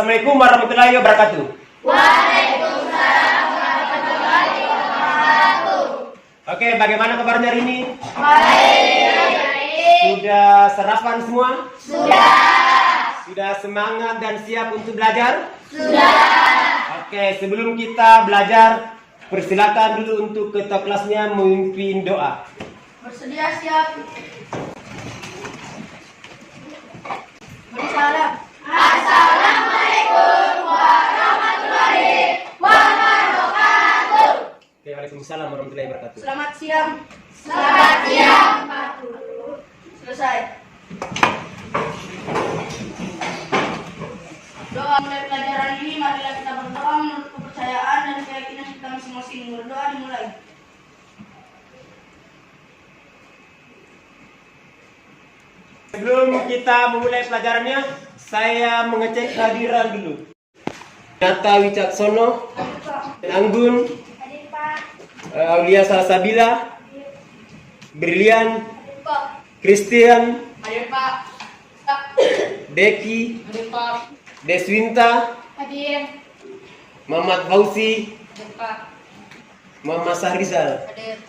Assalamualaikum warahmatullahi wabarakatuh. Waalaikumsalam warahmatullahi wabarakatuh. Oke, bagaimana kabarnya hari ini? Baik. Sudah sarapan semua? Sudah. Sudah semangat dan siap untuk belajar? Sudah. Oke, sebelum kita belajar, persilakan dulu untuk ketua kelasnya memimpin doa. Bersedia siap. Beri salam. Assalamualaikum warahmatullahi wabarakatuh. Oke, waalaikumsalam warahmatullahi wabarakatuh. Selamat siang. Selamat siang. Selesai. Doa mulai pelajaran ini, marilah kita berdoa menurut kepercayaan dan keyakinan kita masing-masing. Berdoa dimulai. Sebelum kita memulai pelajarannya, saya mengecek kehadiran dulu. Nata Wicaksono, Anggun, Hadir Pak. Aulia Salsabila, Brilian, Hadir Pak. Christian, Hadir Pak. Deki, Hadir Pak. Deswinta, Hadir. Muhammad Fauzi, Hadir Pak. Muhammad Sahrizal. Hadir.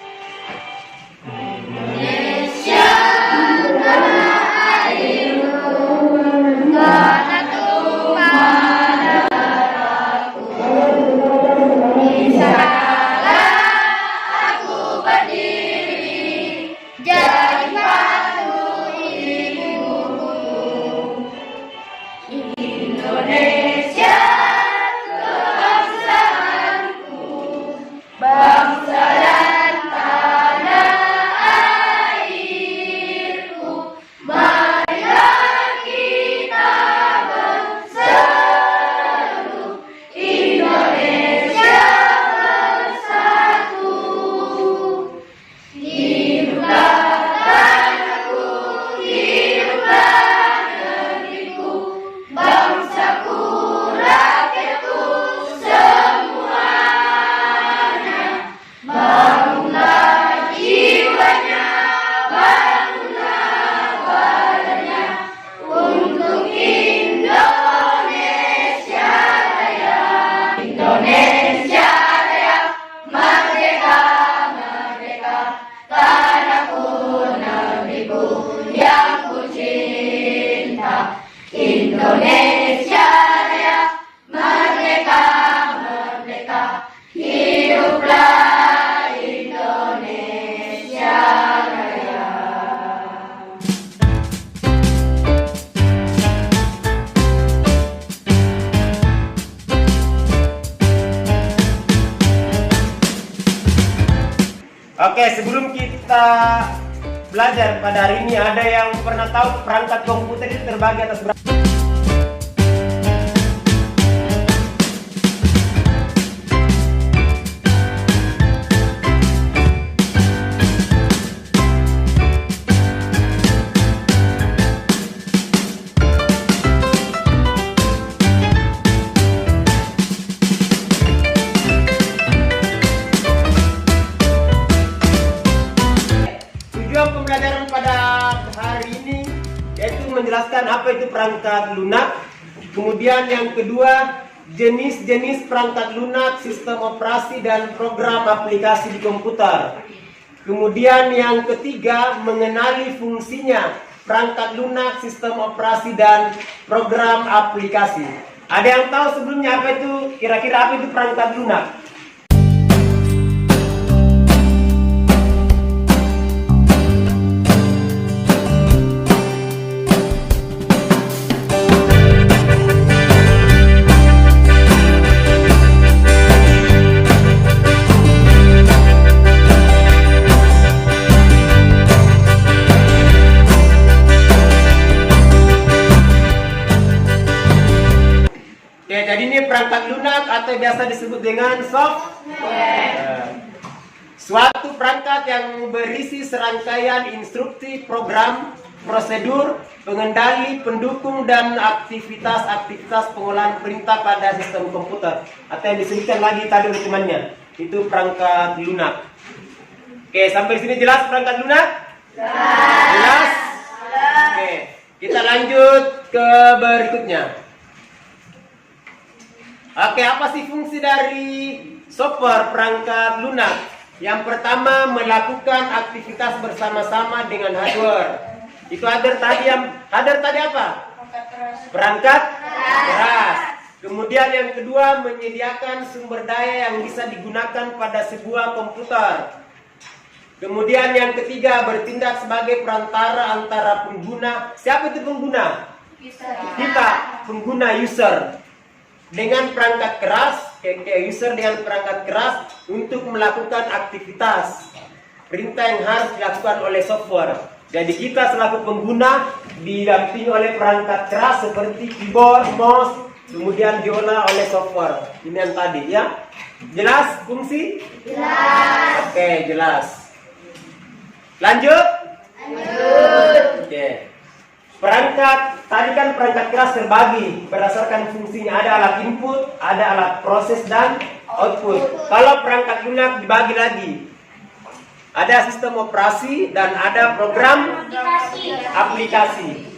Indonesia Raya, merdeka, merdeka, hiduplah Indonesia Raya. Oke, sebelum kita belajar pada hari ini, ada yang pernah tahu perangkat komputer itu terbagi atas berapa? Tujuan pembelajaran pada hari ini yaitu menjelaskan apa itu perangkat lunak. Kemudian yang kedua, jenis-jenis perangkat lunak, sistem operasi dan program aplikasi di komputer. Kemudian yang ketiga, mengenali fungsinya perangkat lunak, sistem operasi dan program aplikasi. Ada yang tahu sebelumnya apa itu, kira-kira apa itu perangkat lunak? Ya, jadi ini perangkat lunak atau biasa disebut dengan software. Suatu perangkat yang berisi serangkaian instruksi, program, prosedur, pengendali, pendukung, dan aktivitas-aktivitas pengolahan perintah pada sistem komputer. Atau yang disebutkan lagi tadi oleh temannya, itu perangkat lunak. Oke, sampai di sini jelas perangkat lunak? Jelas? Oke, kita lanjut ke berikutnya. Oke, apa sih fungsi dari software perangkat lunak? Yang pertama, melakukan aktivitas bersama-sama dengan hardware. Itu hardware tadi apa? Perangkat keras. Perangkat keras. Kemudian yang kedua, menyediakan sumber daya yang bisa digunakan pada sebuah komputer. Kemudian yang ketiga, bertindak sebagai perantara antara pengguna. Siapa itu pengguna? Kita, pengguna, user. Dengan perangkat keras, user dengan perangkat keras untuk melakukan aktivitas. Perintah yang harus dilakukan oleh software. Jadi kita selaku pengguna didampingi oleh perangkat keras seperti keyboard, mouse, kemudian diolah oleh software. Ini yang tadi ya. Jelas fungsi? Jelas. Oke, jelas. Lanjut? Oke. Perangkat, tadi kan perangkat keras terbagi berdasarkan fungsinya. Ada alat input, ada alat proses dan output. Kalau perangkat lunak dibagi lagi. Ada sistem operasi dan ada program aplikasi.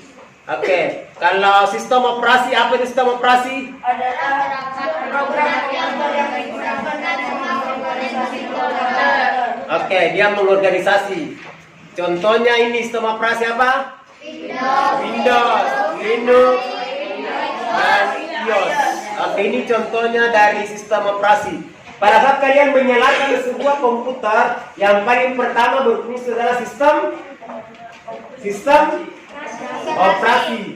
Oke, kalau sistem operasi, apa itu sistem operasi? Adalah program komputer yang digunakan dalam mengorganisasi komputer. Oke, dia mengorganisasi. Contohnya ini sistem operasi apa? Windows, Linux, dan iOS. Oke, ini contohnya dari sistem operasi. Pada saat kalian menyalakan sebuah komputer, yang paling pertama berfungsi adalah sistem operasi.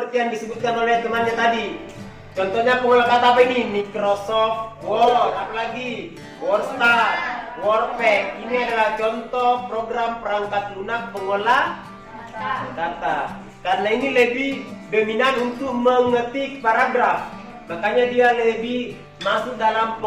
Yang disebutkan oleh temannya tadi. Contohnya pengolah kata apa ini? Microsoft Word, apalagi WordStar, WordPad. Ini adalah contoh program perangkat lunak pengolah kata. Karena ini lebih dominan untuk mengetik paragraf, makanya dia lebih masuk dalam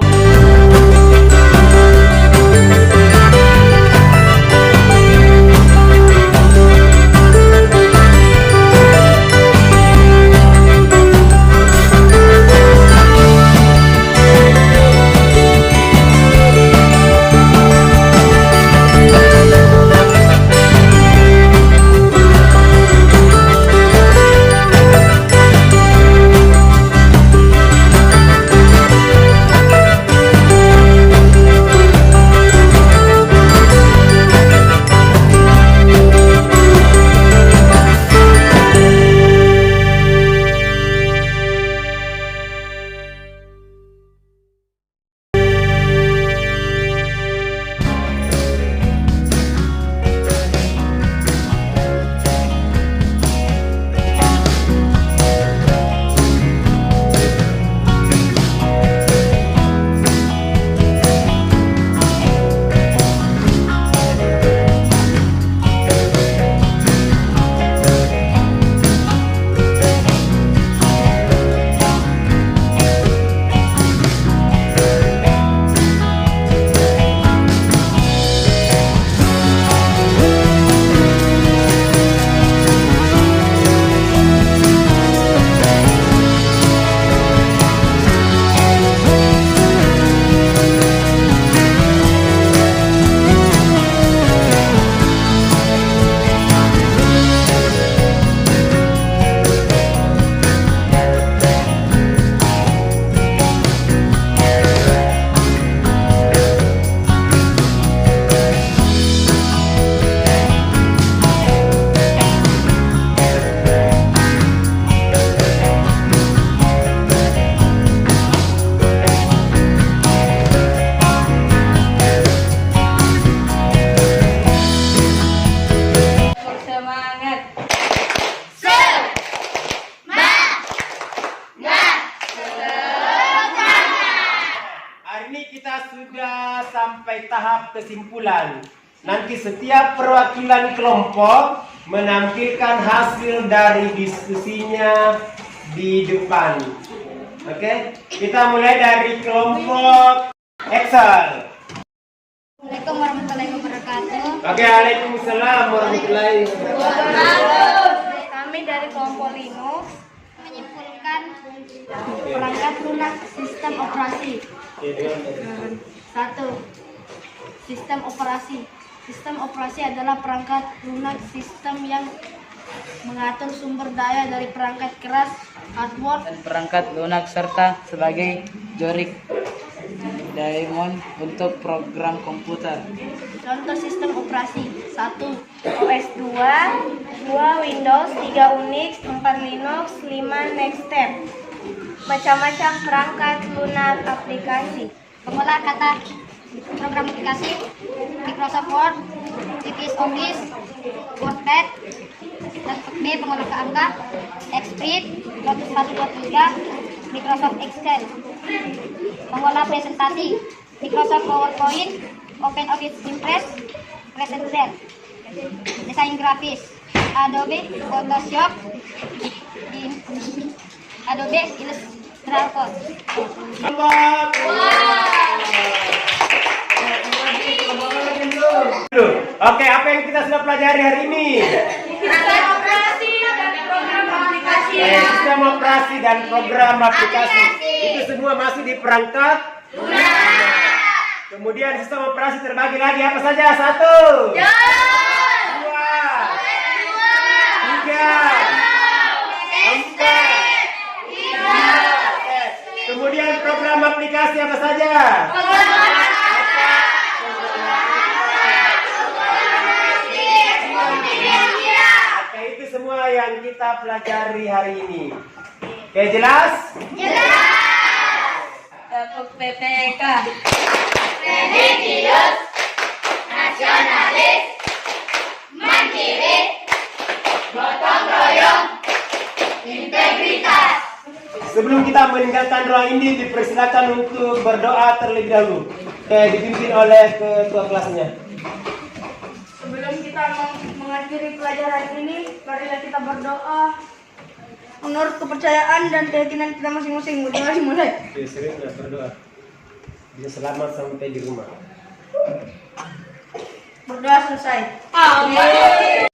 kita sudah sampai tahap kesimpulan. Nanti setiap perwakilan kelompok menampilkan hasil dari diskusinya di depan. Oke, kita mulai dari kelompok Excel. Assalamualaikum warahmatullahi wabarakatuh. Oke, waalaikumsalam warahmatullahi wabarakatuh. Kami dari kelompok Linux menyimpulkan perangkat lunak sistem operasi. 1. Sistem operasi. Sistem operasi adalah perangkat lunak sistem yang mengatur sumber daya dari perangkat keras, hardware, dan perangkat lunak serta sebagai jorik daemon untuk program komputer. Contoh sistem operasi: 1. OS 2, 2 Windows, 3 Unix, 4 Linux, 5 Nextstep. Macam-macam perangkat lunak aplikasi. Pengolah kata program aplikasi: Microsoft Word, MS Office, WordPad. Dan B. Pengolah ke angka: Xspread, Lotus 123, Microsoft Excel. Pengolah presentasi: Microsoft PowerPoint, OpenOffice Impress, Presenter. Desain grafis: Adobe Photoshop, Adobe Illustrator. Oke, apa yang kita sudah pelajari hari ini? Sistem operasi dan program aplikasi. Sistem operasi dan program aplikasi. Itu semua masuk di perangkat lunak. Kemudian sistem operasi terbagi lagi apa saja? 1, 2, 3, 4. Kemudian program aplikasi apa saja? Oke, itu semua yang kita pelajari hari ini. Oke, jelas? Untuk PPK. Religius, nasionalis, mandiri, gotong royong, integritas. Sebelum kita meninggalkan ruang ini, dipersilakan untuk berdoa terlebih dahulu. Dipimpin oleh ketua kelasnya. Sebelum kita mengakhiri pelajaran ini, marilah kita berdoa menurut kepercayaan dan keyakinan kita masing-masing. Mari mulai. Sering berdoa. Bisa selamat sampai di rumah. Berdoa selesai. Amin.